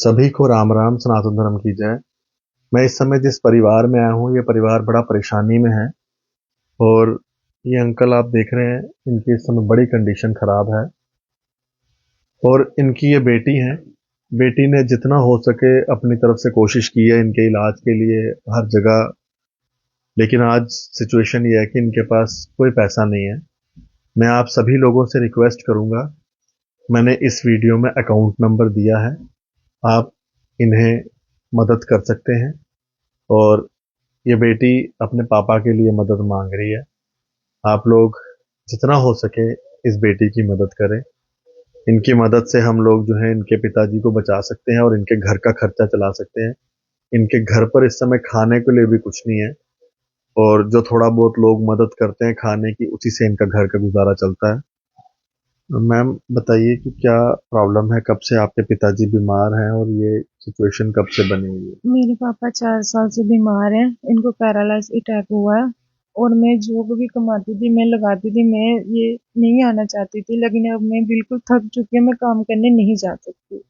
सभी को राम राम, सनातन धर्म की जय। मैं इस समय जिस परिवार में आया हूँ, ये परिवार बड़ा परेशानी में है। और ये अंकल आप देख रहे हैं, इनकी इस समय बड़ी कंडीशन खराब है। और इनकी ये बेटी है। बेटी ने जितना हो सके अपनी तरफ से कोशिश की है इनके इलाज के लिए हर जगह। लेकिन आज सिचुएशन ये है कि इनके पास कोई पैसा नहीं है। मैं आप सभी लोगों से रिक्वेस्ट करूंगा, मैंने इस वीडियो में अकाउंट नंबर दिया है, आप इन्हें मदद कर सकते हैं। और ये बेटी अपने पापा के लिए मदद मांग रही है। आप लोग जितना हो सके इस बेटी की मदद करें। इनकी मदद से हम लोग जो है इनके पिताजी को बचा सकते हैं और इनके घर का खर्चा चला सकते हैं। इनके घर पर इस समय खाने के लिए भी कुछ नहीं है। और जो थोड़ा बहुत लोग मदद करते हैं खाने की, उसी से इनका घर का गुजारा चलता है। मैम बताइए कि क्या प्रॉब्लम है, कब से आपके पिताजी बीमार हैं और ये सिचुएशन कब से बनी हुई है? मेरे पापा 4 साल से बीमार हैं। इनको पैरालाइज अटैक हुआ है। और मैं जो भी कमाती थी, मैं लगाती थी, मैं ये नहीं आना चाहती थी, लेकिन अब मैं बिल्कुल थक चुकी हूँ। मैं काम करने नहीं जा सकती।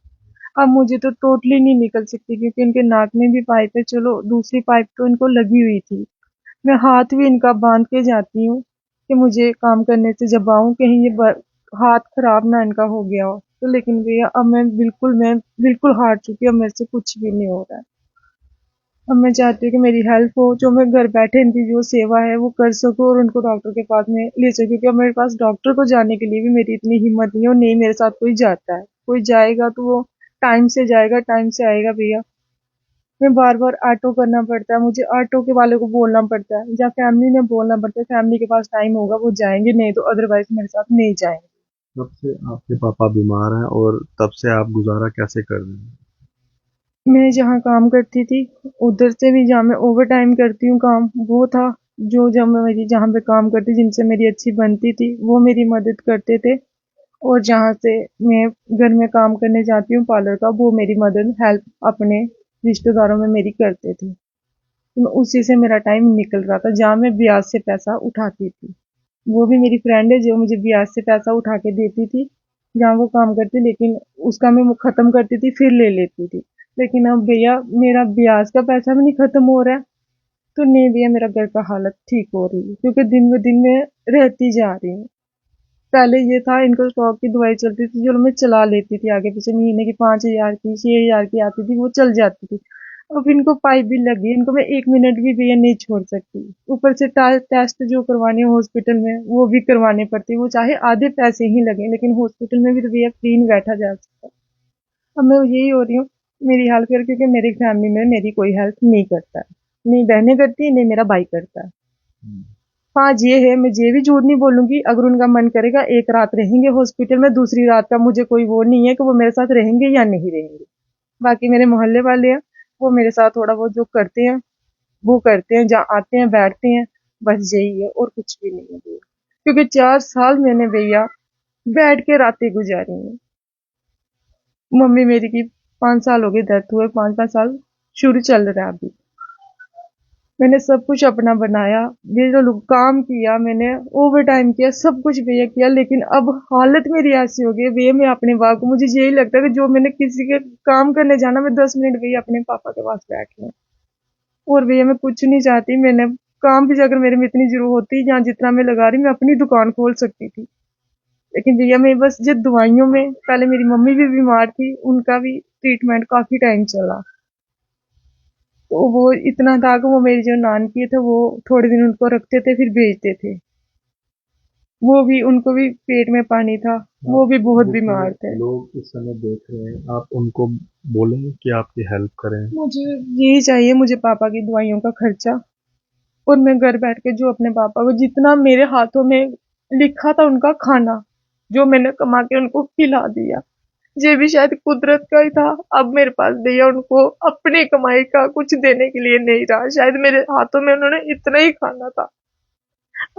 अब मुझे तो टोटली नहीं निकल सकती, क्योंकि इनके नाक में भी पाइप है। चलो, दूसरी पाइप तो इनको लगी हुई थी। मैं हाथ भी इनका बांध के जाती हूँ कि मुझे काम करने से जब आऊं, कहीं ये हाथ खराब ना इनका हो गया हो। तो लेकिन भैया, अब मैं बिल्कुल हार चुकी हूँ। अब मेरे से कुछ भी नहीं हो रहा है। अब मैं चाहती हूँ कि मेरी हेल्प हो, जो मैं घर बैठे इनकी जो सेवा है वो कर सकूँ और उनको डॉक्टर के पास में ले सकूँ, क्योंकि अब मेरे पास डॉक्टर को जाने के लिए भी मेरी इतनी हिम्मत नहीं है। और नहीं, मेरे साथ कोई जाता है, कोई जाएगा तो वो टाइम से जाएगा, टाइम से आएगा। भैया, मैं बार बार ऑटो करना पड़ता है, मुझे ऑटो के वाले को बोलना पड़ता है, या फैमिली में बोलना पड़ता है। फैमिली के पास टाइम होगा वो जाएंगे, नहीं तो अदरवाइज मेरे साथ नहीं जाएंगे। कब से आपके पापा बीमार हैं और तब से आप गुजारा कैसे कर रहे हैं? मैं जहाँ काम करती थी, उधर से भी जहाँ मैं ओवर टाइम करती हूँ काम, वो था। जो जब मैं मेरी जहाँ पे काम करती, जिनसे मेरी अच्छी बनती थी, वो मेरी मदद करते थे। और जहाँ से मैं घर में काम करने जाती हूँ पार्लर का, वो मेरी मदद हेल्प अपने रिश्तेदारों में मेरी करते थे। तो मैं उसी से मेरा टाइम निकल रहा था, जहाँ मैं ब्याज से पैसा उठाती थी। वो भी मेरी फ्रेंड है जो मुझे ब्याज से पैसा उठा के देती थी, जहाँ वो काम करती, लेकिन उसका मैं वो खत्म करती थी, फिर ले लेती थी। लेकिन अब भैया, मेरा ब्याज का पैसा भी नहीं खत्म हो रहा है। तो नहीं भैया, मेरा घर का हालत ठीक हो रही है, क्योंकि दिन ब दिन मैं रहती जा रही हूँ। पहले ये था, इनको स्टॉक की दवाई चलती थी, जो मैं चला लेती थी, आगे पीछे महीने की 5,000 की 6,000 की आती थी, वो चल जाती थी। अब इनको पाइप भी लगी है, इनको मैं 1 मिनट भी भैया नहीं छोड़ सकती। ऊपर से टेस्ट जो करवाने हैं हॉस्पिटल में, वो भी करवाने पड़ते हैं, वो चाहे आधे पैसे ही लगे, लेकिन हॉस्पिटल में भी तो भैया फ्री नहीं बैठा जा सकता। अब मैं यही हो रही हूँ, मेरी हेल्प कर, क्योंकि मेरी फैमिली में मेरी कोई हेल्प नहीं करता है। नहीं बहनें करती है, नहीं मेरा भाई करता है। हाँ, ये है, मैं ये भी झूठ नहीं बोलूंगी, अगर उनका मन करेगा एक रात रहेंगे हॉस्पिटल में, दूसरी रात का मुझे कोई वो नहीं है कि वो मेरे साथ रहेंगे या नहीं रहेंगे। बाकी मेरे मोहल्ले वाले हैं, वो मेरे साथ थोड़ा बहुत जो करते हैं वो करते हैं, जहाँ आते हैं बैठते हैं, बस यही है, और कुछ भी नहीं है भैया। क्योंकि 4 साल मैंने भैया बैठ के रातें गुजारी हैं। मम्मी मेरी की 5 साल हो गए डेथ हुए, 5 5 साल शुरू चल रहा है अभी। मैंने सब कुछ अपना बनाया, ये जो काम किया मैंने, ओवर टाइम किया, सब कुछ भैया किया, लेकिन अब हालत मेरी ऐसी हो गई है भैया, मैं अपने बाप को, मुझे यही लगता है कि जो मैंने किसी के काम करने जाना, मैं 10 मिनट भैया अपने पापा के पास बैठ लूं। और भैया, मैं कुछ नहीं चाहती। मैंने काम भी अगर मेरे में इतनी जरूरत होती, जहाँ जितना मैं लगा रही, मैं अपनी दुकान खोल सकती थी। लेकिन भैया, मैं बस ये दवाइयों में, पहले मेरी मम्मी भी बीमार थी, उनका भी ट्रीटमेंट काफी टाइम चला। तो वो इतना था कि वो मेरी जो नानकी थे, वो थोड़े दिन उनको रखते थे, फिर भेजते थे। वो भी, उनको भी पेट में पानी था, वो आप भी बहुत जितने बीमार थे। लोग इस समय देख रहे हैं, आप उनको बोलेंगे कि आपकी हेल्प करें। मुझे यही चाहिए, मुझे पापा की दवाइयों का खर्चा। और मैं घर बैठ के जो अपने पापा को, जितना मेरे हाथों में लिखा था उनका खाना, जो मैंने कमा के उनको खिला दिया, ये भी शायद कुदरत का ही था। अब मेरे पास भैया उनको अपनी कमाई का कुछ देने के लिए नहीं रहा, शायद मेरे हाथों में उन्होंने इतना ही खाना था।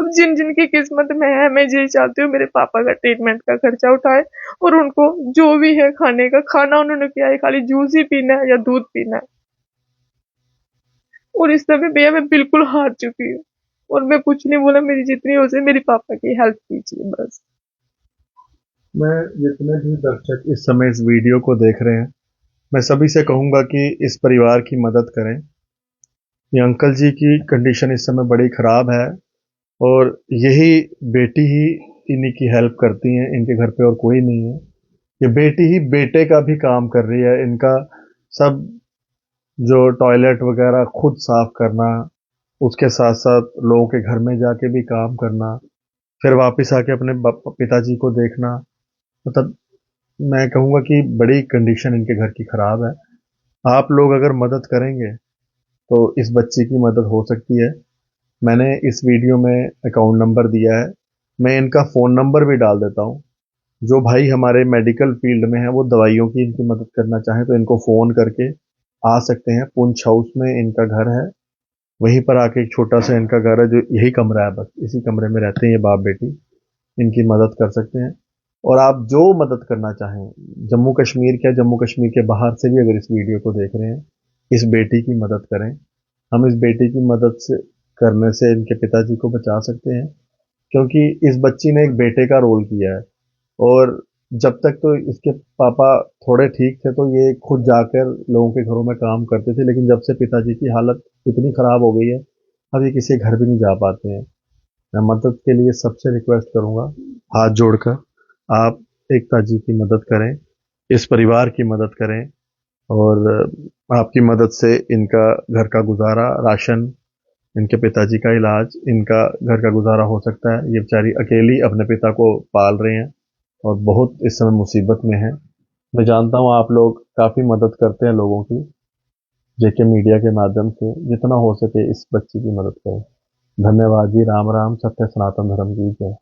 अब जिन जिन की किस्मत में है, मैं यही चाहती हूँ मेरे पापा का ट्रीटमेंट का खर्चा उठाए, और उनको जो भी है खाने का, खाना उन्होंने किया है, खाली जूस ही पीना है या दूध पीना है। और इस समय भैया मैं बिल्कुल हार चुकी हूँ, और मैं कुछ नहीं बोला, मेरी जितनी हो सके मेरी पापा की हेल्प कीजिए बस। मैं जितने भी दर्शक इस समय इस वीडियो को देख रहे हैं, मैं सभी से कहूँगा कि इस परिवार की मदद करें। ये अंकल जी की कंडीशन इस समय बड़ी ख़राब है और यही बेटी ही इन्हीं की हेल्प करती हैं, इनके घर पे और कोई नहीं है। ये बेटी ही बेटे का भी काम कर रही है, इनका सब जो टॉयलेट वगैरह खुद साफ करना, उसके साथ साथ लोगों के घर में जाके भी काम करना, फिर वापस आके अपने पिताजी को देखना। मतलब मैं कहूँगा कि बड़ी कंडीशन इनके घर की ख़राब है। आप लोग अगर मदद करेंगे तो इस बच्ची की मदद हो सकती है। मैंने इस वीडियो में अकाउंट नंबर दिया है, मैं इनका फ़ोन नंबर भी डाल देता हूँ। जो भाई हमारे मेडिकल फील्ड में है, वो दवाइयों की इनकी मदद करना चाहें तो इनको फ़ोन करके आ सकते हैं। पुंछ हाउस में इनका घर है, वहीं पर आके एक छोटा सा इनका घर है, जो यही कमरा है, बस इसी कमरे में रहते हैं ये बाप बेटी। इनकी मदद कर सकते हैं। और आप जो मदद करना चाहें, जम्मू कश्मीर क्या, जम्मू कश्मीर के बाहर से भी अगर इस वीडियो को देख रहे हैं, इस बेटी की मदद करें। हम इस बेटी की मदद से करने से इनके पिताजी को बचा सकते हैं, क्योंकि इस बच्ची ने एक बेटे का रोल किया है। और जब तक तो इसके पापा थोड़े ठीक थे तो ये खुद जाकर लोगों के घरों में काम करते थे, लेकिन जब से पिताजी की हालत इतनी खराब हो गई है, अब ये किसी घर भी नहीं जा पाते हैं। मैं मदद के लिए सबसे रिक्वेस्ट करूंगा, हाथ जोड़कर आप एकता जी की मदद करें, इस परिवार की मदद करें। और आपकी मदद से इनका घर का गुजारा, राशन, इनके पिताजी का इलाज, इनका घर का गुजारा हो सकता है। ये बेचारी अकेली अपने पिता को पाल रहे हैं और बहुत इस समय मुसीबत में है। मैं जानता हूँ आप लोग काफ़ी मदद करते हैं लोगों की, जेके मीडिया के माध्यम से जितना हो सके इस बच्ची की मदद करें। धन्यवाद जी। राम राम। सत्य सनातन धर्म की जय।